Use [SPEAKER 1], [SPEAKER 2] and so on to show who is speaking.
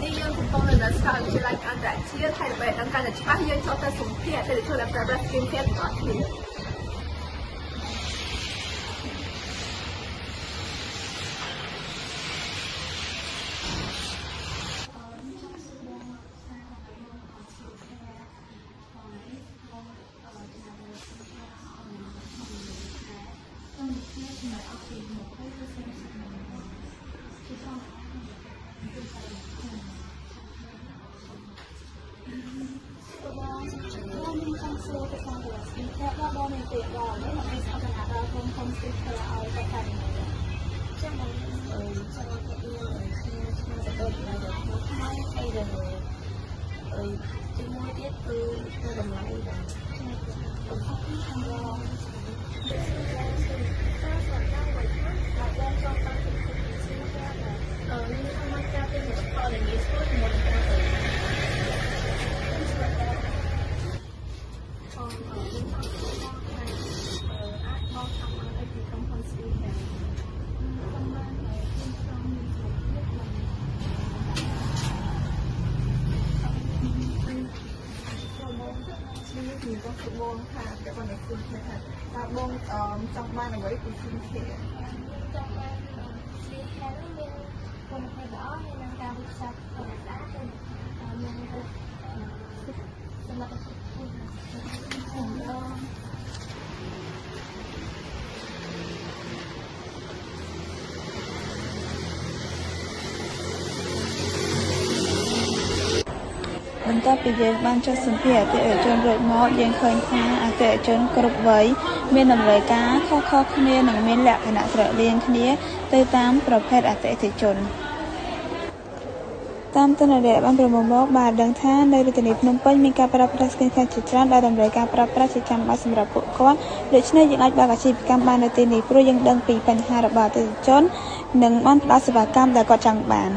[SPEAKER 1] នេះយើងកំពុងនៅស្ថានវិទ្យាល័យអន្តរជាតិហើយដើម្បីដឹងកាន់តែច្បាស់យើងចូលទៅសម្ភារទៅជួយប្រើប្រាស់ skin care របស់គ្នា បងថាតែបងនេះគឺថាតើបងចង់បានអ្វីពីស៊ីខេចង់បានស៊ីខេនេះមានគុណភាពល្អហើយនឹងការវិចារផលស្អាតហើយមានសម្រាប់បន្ទាប់ពីយើងបានចុះសម្ភារអតិថិជនរួចមកយើងឃើញថាអតិថិជនគ្រប់វ័យមានតម្រូវការខុសៗគ្នានិងមានលក្ខណៈស្រដៀងគ្នាទៅតាមប្រភេទអតិថិជនតាមទិន្នន័យបានប្រមូលមកបានដឹងថានៅរាជធានីភ្នំពេញមានការប្រើប្រាស់ skin care ជាច្រើនដែលតម្រូវការប្រើប្រាស់ជាចាំបាច់សម្រាប់ពួកគាត់ដូច្នេះយើងអាចបើកអាជីវកម្មបាននៅទីនេះព្រោះយើងដឹងពីបញ្ហារបស់អតិថិជននិងបានផ្ដល់សេវាកម្មដែលគាត់ចង់បាន